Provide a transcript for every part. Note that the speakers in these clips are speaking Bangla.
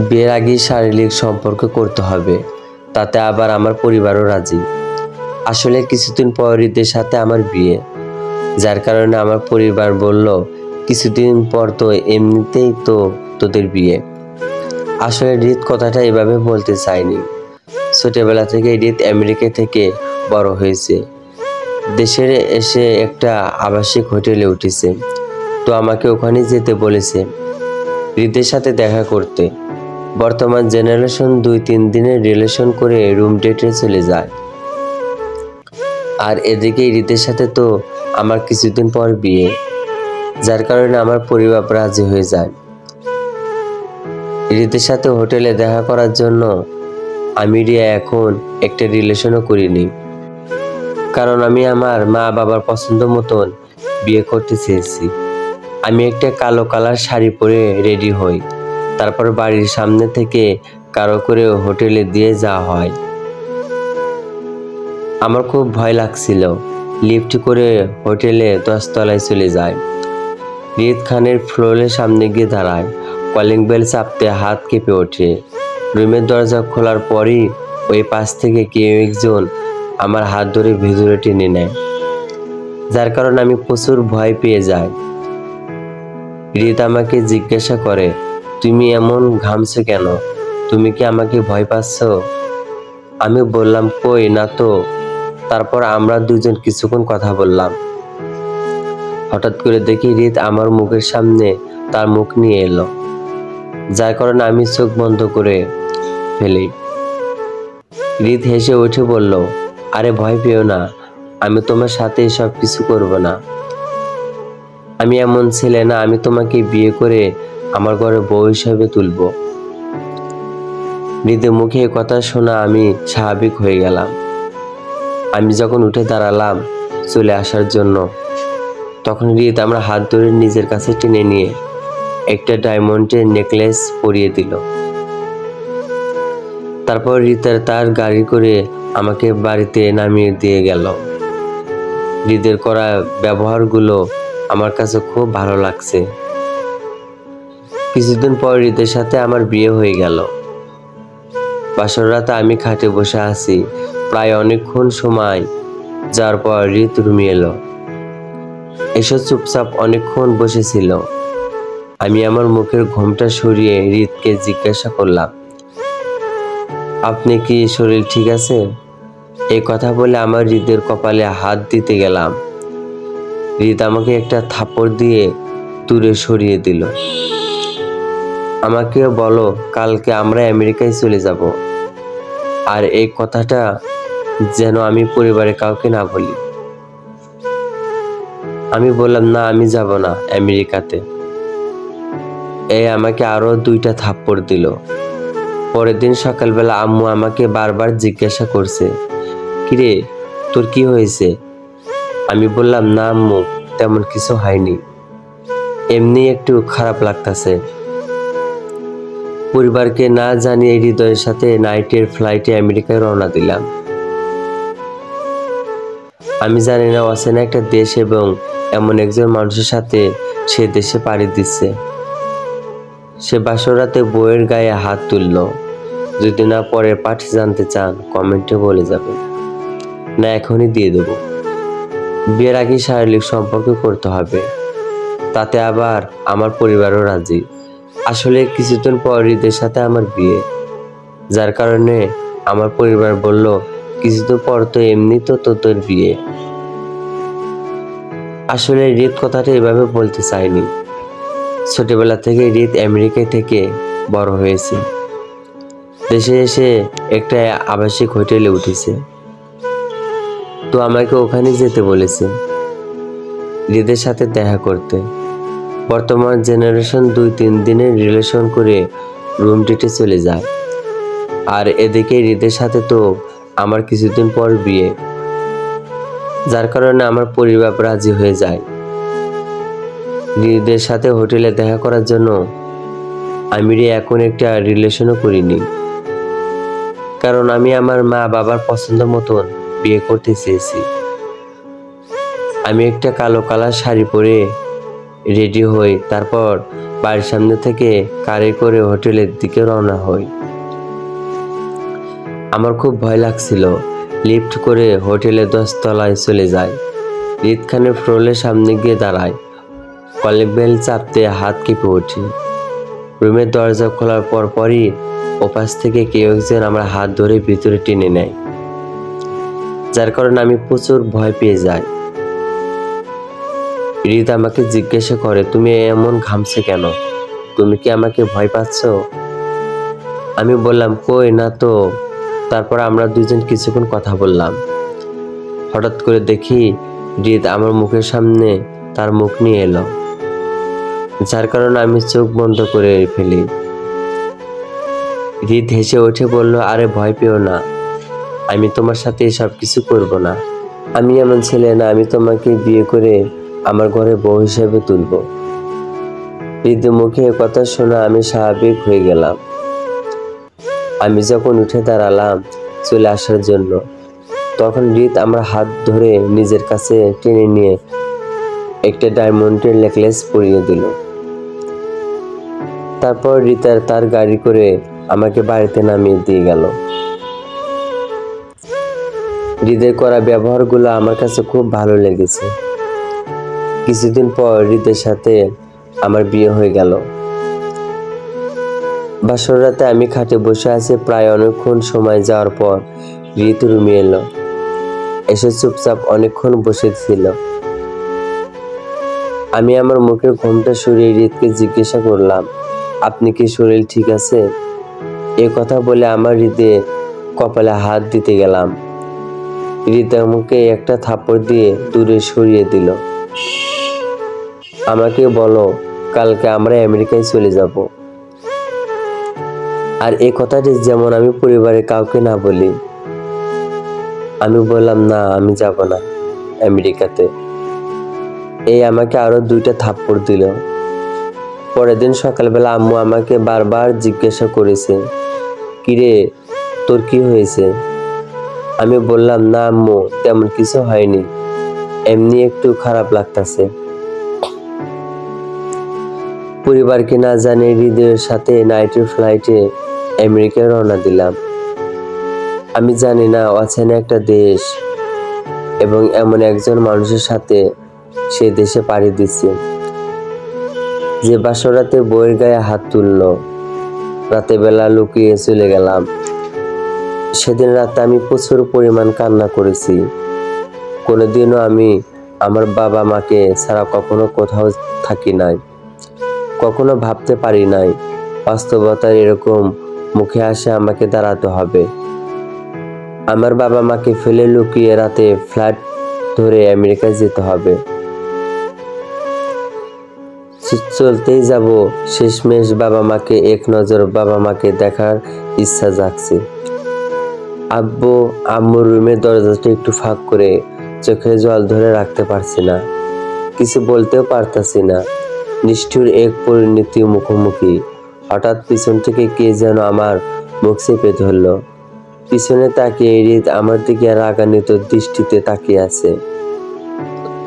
বিয়ের আগেই শারীরিক সম্পর্ক করতে হবে, তাতে আবার আমার পরিবারও রাজি। আসলে কিছুদিন পর হৃদের সাথে আমার বিয়ে, যার কারণে আমার পরিবার বলল কিছুদিন পর তো এমনিতেই তো তোদের বিয়ে। আসলে হৃদ কথাটা এভাবে বলতে চায়নি। ছোটবেলা থেকে হৃদ আমেরিকা থেকে বড় হয়েছে, দেশে এসে একটা আবাসিক হোটেলে উঠেছে, তো আমাকে ওখানে যেতে বলেছে হৃদের সাথে দেখা করতে। বর্তমান জেনারেশন 2-3 দিনের রিলেশন করে রুম ডেটে চলে যায়, আর এদিকে হৃদের সাথে তো আমার কিছুদিন পর বিয়ে, যার কারণে আমার পরিবার রাজি হয়ে যায়। হৃদের সাথে হোটেলে দেখা করার জন্য আমি এখন একটা রিলেশনও করিনি, কারণ আমি আমার মা বাবার পছন্দ মতন বিয়ে করতে চেয়েছি। আমি একটা কালো কালার শাড়ি পরে রেডি হই, তারপর বাড়ির সামনে থেকে কারো করে হোটেলে দিয়ে যাওয়া হয়। আমার খুব ভয় লাগছিল। লিফট করে হোটেলে 10 তলায় চলে যায়। হৃদ খানের ফ্লোরের সামনে গিয়ে দাঁড়ায়। কলিং বেল চাপতে হাত কেঁপে ওঠে। রুমের দরজা খোলার পরই ওই পাশ থেকে কেউ একজন আমার হাত ধরে ভেতরে টেনে নেয়, যার কারণে আমি প্রচুর ভয় পেয়ে যাই। হৃদ আমাকে জিজ্ঞাসা করে, তুমি এমন ঘামছো কেন? তুমি কি আমাকে ভয় পাচ্ছ? আমি বললাম, কই না তো। তারপর আমরা দুজন কিছুক্ষণ কথা বললাম। হঠাৎ করে দেখি হৃদ আমার মুখের সামনে তার মুখ নিয়ে এলো, যার কারণে আমি চোখ বন্ধ করে ফেলি। হৃদ হেসে উঠে বলল, আরে ভয় পেও না, আমি তোমার সাথে সব কিছু করব না। আমি এমন ছেলে না, আমি তোমাকে বিয়ে করে আমার ঘরে বউ হিসেবে তুলব। হৃদের মুখে কথা শোনা আমি স্বাভাবিক হয়ে গেলাম। আমি যখন উঠে দাঁড়ালাম চলে আসার জন্য, তখন হৃদ আমার হাত ধরে নিজের কাছে টেনে নিয়ে একটা ডায়মন্ডের নেকলেস পরিয়ে দিল। তারপর হৃদ তার গাড়ি করে আমাকে বাড়িতে নামিয়ে দিয়ে গেল। হৃদের করা ব্যবহারগুলো আমার কাছে খুব ভালো লাগছে। কিছুদিন পর হৃদের সাথে আমার বিয়ে হয়ে গেল। বাসর রাতে আমি খাটে বসে আছি, প্রায় অনেকক্ষণ সময় যার পর হৃদ রুমে এলো। এসব চুপচাপ অনেকক্ষণ বসেছিল। আমি আমার মুখের ঘোমটা সরিয়ে হৃদকে জিজ্ঞাসা করলাম, আপনি কি শরীর ঠিক আছে? এই কথা বলে আমার হৃদের কপালে হাত দিতে গেলাম। হৃদ আমাকে একটা থাপ্পড় দিয়ে দূরে সরিয়ে দিল। আমাকে বলো, কালকে আমরা আমেরিকায় চলে যাব, আর এই কথাটা যেন আমি পরিবারে কাউকে না বলি। আমি বললাম, না আমি যাব না আমেরিকাতে। আমাকে আরো 2টা থাপ্পড় দিল। পরের দিন সকালবেলা আম্মু আমাকে বারবার জিজ্ঞাসা করছে, কিরে তোর কি হয়েছে? আমি বললাম, না আম্মু তেমন কিছু হয়নি, এমনি একটু খারাপ লাগতেছে। পরিবারকে না জানিয়ে হৃদয়ের সাথে নাইটের ফ্লাইটে আমেরিকায় রওনা দিলাম। আমি জানি না অচেনা একটা দেশ এবং এমন একজন মানুষের সাথে সে দেশে পাড়ি দিচ্ছে। সে বাসর রাতে বউয়ের গায়ে হাত তুলল। যদি না পরের পাঠ জানতে চান কমেন্টে বলে যাবেন, না এখনই দিয়ে দেব। বিয়ের আগে শারীরিক সম্পর্ক করতে হবে, তাতে আবার আমার পরিবারও রাজি। আসলে কিছুদিন পর হৃদের সাথে আমার বিয়ে, যার কারণে আমার পরিবার বলল কিছুদিন পর তো এমনি তো তোর বিয়ে। আসলে হৃদ কথাটা এভাবে বলতে চাইনি। ছোটবেলা থেকে হৃদ আমেরিকা থেকে বড় হয়েছে, দেশে এসে একটা আবাসিক হোটেলে উঠেছে, তো আমাকে ওখানে যেতে বলেছে হৃদের সাথে দেখা করতে। বর্তমান জেনারেশন 2-3 দিনের রিলেশন করে রুম ডেটে চলে যায়, আর এদিকে হৃদের সাথে তো আমার কিছুদিন পর বিয়ে, যার কারণে আমার পরিবার রাজি হয়ে যায়। হৃদের সাথে হোটেলে দেখা করার জন্য আমি এখন একটা রিলেশনও করিনি, কারণ আমি আমার মা বাবার পছন্দ মতন বিয়ে করতে চেয়েছি। আমি একটা কালো কালার শাড়ি পরে রেডি হই, তারপর বাড়ির সামনে থেকে গাড়ি করে হোটেলের দিকে রওনা হই। আমার খুব ভয় লাগছিল। লিফট করে হোটেলের 10 তলায় চলে যায়। রিদ খানের ফ্লোরের সামনে গিয়ে দাঁড়ায়। কলিং বেল চাপতে হাত কেঁপে ওঠে। রুমের দরজা খোলার পরপরই ওপাশ থেকে কেউ একজন আমার হাত ধরে ভিতরে টেনে নেয়, যার কারণে আমি প্রচুর ভয় পেয়ে যাই। রিদ আমাকে জিজ্ঞাসা করে, তুমি এমন ঘামছে কেন? তুমি কি আমাকে ভয় পাচ্ছ? আমি বললাম, কই না তো। তারপর আমরা দুজন কিছুক্ষণ কথা বললাম। হঠাৎ করে দেখি রিদ আমার মুখের সামনে তার মুখ নিয়ে এলো, যার কারণে আমি চোখ বন্ধ করে ফেলি। রিদ হেসে উঠে বলল, আরে ভয় পেও না, আমি তোমার সাথে এসব কিছু করব না। আমি এমন ছেলে না, আমি তোমাকে বিয়ে করে আমার ঘরে বউ হিসেবে তুলব। রিদের মুখে কথা শোনা আমি স্বাভাবিক হয়ে গেলাম। আমি যখন উঠে দাঁড়ালাম চলে আসার জন্য, তখন রিদ আমার হাত ধরে নিজের কাছে টেনে নিয়ে একটা ডায়মন্ডের নেকলেস পরিয়ে দিল। তারপর রিদ তার গাড়ি করে আমাকে বাড়িতে নামিয়ে দিয়ে গেল। রিদের করা ব্যবহারগুলো আমার কাছে খুব ভালো লেগেছে। কিছুদিন পর রিদের সাথে আমার বিয়ে হয়ে গেল। বাসর রাতে আমি খাটে বসে আছি। প্রায় অনেকক্ষণ সময় যাওয়ার পর রিদ রুমে এলো। এসে চুপচাপ অনেকক্ষণ বসে ছিল। আমি আমার মুখের ঘোমটা সরিয়ে রিদকে জিজ্ঞাসা করলাম, আপনি কি শরীর ঠিক আছে? এ কথা বলে আমার হৃদে কপালে হাত দিতে গেলাম। রিদ আমাকে একটা থাপ্পড় দিয়ে দূরে সরিয়ে দিল। আমাকে বলো, কালকে আমরা আমেরিকায় চলে যাব। আর এই কথাটি যেমন আমি পরিবারের কাউকে না বলি। আমি বললাম, না, আমি যাব না আমেরিকাতে। এই আমাকে আরো 2টা থাপ্পড় দিল। পরের দিন সকালবেলা আম্মু আমাকে বারবার জিজ্ঞাসা করেছে, কিরে, তোর কি হয়েছে? আমি বললাম, না আম্মু, তেমন কিছু হয়নি, এমনি একটু খারাপ লাগতেছে। পরিবারকে না জানে হৃদয়ের সাথে নাইটের ফ্লাইটে আমেরিকায় রওনা দিলাম। আমি জানি না, অচেনা একটা দেশ এবং এমন একজন মানুষের সাথে সে দেশে পাড়ি দিচ্ছে যে বাসরাতে বইয়ের গায়ে হাত তুললো। রাতে বেলা লুকিয়ে চলে গেলাম। সেদিন রাতে আমি প্রচুর পরিমাণ কান্না করেছি। কোনোদিনও আমি আমার বাবা মাকে ছাড়া কখনো কোথাও থাকি নাই, কখনো ভাবতে পারি নাই বাস্তবতার এরকম মুখে আসে আমাকে দাঁড়াতে হবে। আমার বাবা মাকে ফেলে লুকিয়ে রাতে ফ্লাইট ধরে আমেরিকায় যেতে হবে। চলতেই যাব। শেষমেশ এক নজর বাবা মাকে দেখার ইচ্ছা জাগছে। আম্মুর রুমের দরজাটা একটু ফাঁক করে চোখে জল ধরে রাখতে পারছি না, কিছু বলতেও পারতাছি না। নিষ্ঠুর এক পরিণতি মুখোমুখি। হঠাৎ পিছন থেকে কে যেন আমার মুখ চেপে ধরল। পিছনে তাকিয়ে রিদ আমার দিকে রাগান্বিত দৃষ্টিতে তাকিয়ে আছে।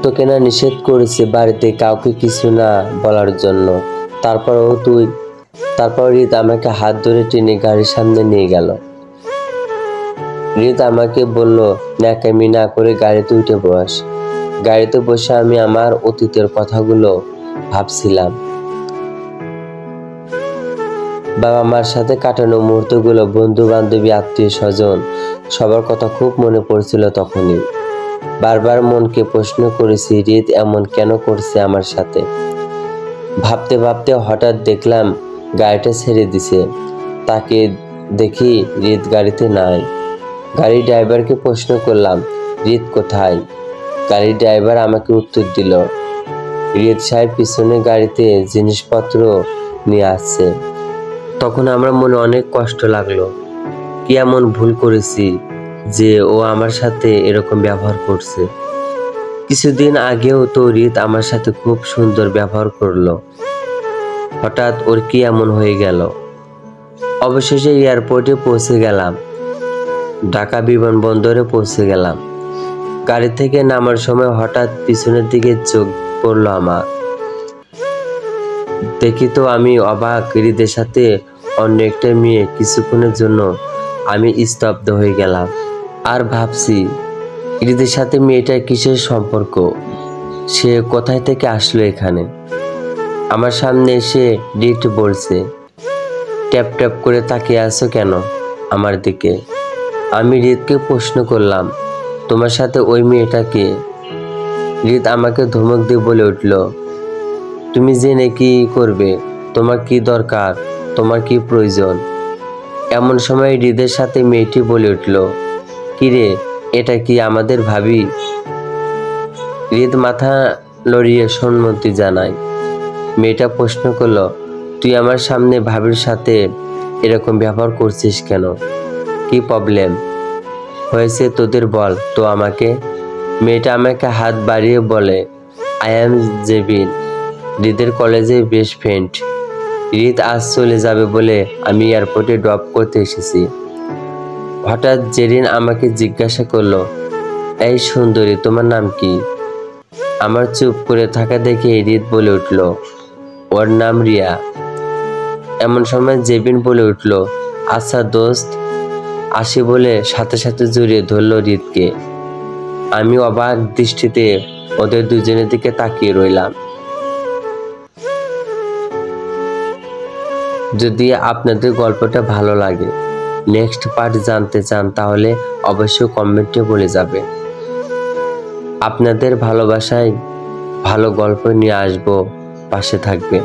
তোকে না নিষেধ করেছে বাড়িতে কাউকে কিছু না বলার জন্য, তারপর রিদ আমাকে হাত ধরে টেনে গাড়ির সামনে নিয়ে গেল। রিদ আমাকে বলল, ন্যাকামি না করে গাড়িতে উঠে বস। গাড়িতে বসে আমি আমার অতীতের কথাগুলো ভাবছিলাম। বাবা মার সাথে কাটানো মুহূর্তগুলো, বন্ধু বান্ধবী, আত্মীয় স্বজন, সবার কথা খুব মনে পড়ছিল তখনই। বারবার মনকে প্রশ্ন করেছি, রিদ এমন কেন করছে আমার সাথে। ভাবতে ভাবতে হঠাৎ দেখলাম গাড়িটা ছেড়ে দিছে। তাকে দেখি রিদ গাড়িতে নাই। গাড়ির ড্রাইভারকে প্রশ্ন করলাম, রিদ কোথায়? গাড়ির ড্রাইভার আমাকে উত্তর দিল, রিদ সাহেব পিছনে গাড়িতে জিনিসপত্র নিয়ে আসছে। তখন আমার মনে অনেক কষ্ট লাগলো। কি এমন ভুল করেছি যে ও আমার সাথে এরকম ব্যবহার করছে? কিছুদিন আগেও তো রিদ আমার সাথে খুব সুন্দর ব্যবহার করলো, হঠাৎ ওর কি এমন হয়ে গেল? অবশেষে এয়ারপোর্টে পৌঁছে গেলাম। ঢাকা বিমানবন্দরে পৌঁছে গেলাম। গাড়ি থেকে নামার সময় হঠাৎ পিছনের দিকে চোখ পড়লো আমার। দেখি তো আমি অবাক, হৃদের সাথে অন্য একটা মেয়ে। কিছুক্ষণের জন্য আমি স্তব্ধ হয়ে গেলাম আর ভাবছি হৃদের সাথে মেয়েটার কিসের সম্পর্ক, সে কোথায় থেকে আসলো এখানে। আমার সামনে এসে হৃদ বলছে, ট্যাপ ট্যাপ করে তাকিয়ে আছো কেন আমার দিকে? আমি হৃদকে প্রশ্ন করলাম, তোমার সাথে ওই মেয়েটাকে? হৃদ আমাকে ধমক দিয়ে বলে উঠল, তুমি জেনে কি করবে? তোমার কি দরকার? তোমার কি প্রয়োজন? এমন সময় হৃদের সাথে মেয়েটি বলে উঠল, কিরে, এটা কি আমাদের ভাবি? হৃদ মাথা লড়িয়ে সম্মতি জানায়। মেয়েটা প্রশ্ন করলো, তুই আমার সামনে ভাবির সাথে এরকম ব্যবহার করছিস কেন? কি প্রবলেম হয়েছে তোদের, বল তো আমাকে। মেয়েটা আমাকে হাত বাড়িয়ে বলে, আই অ্যাম জেবিন, হৃদের কলেজে বেস্ট ফ্রেন্ড। হৃদ আজ চলে যাবে বলে আমি এয়ারপোর্টে ড্রপ করতে এসেছি। হঠাৎ জেরিন আমাকে জিজ্ঞাসা করলো, এই সুন্দরী, তোমার নাম কি? আমার চুপ করে থাকা দেখে হৃদ বলে উঠল, ওর নাম রিয়া। এমন সময় জেবিন বলে উঠল, আচ্ছা দোস্ত, আসি বলে সাথে সাথে জড়িয়ে ধরল হৃদকে। আমি অবাক দৃষ্টিতে ওদের দুজনের দিকে তাকিয়ে রইলাম। যদি আপনাদের গল্পটা ভালো লাগে, নেক্সট পার্ট জানতে চান, তাহলে অবশ্যই কমেন্টে বলে যাবে। আপনাদের ভালোবাসায় ভালো গল্প নিয়ে আসবো, পাশে থাকবেন।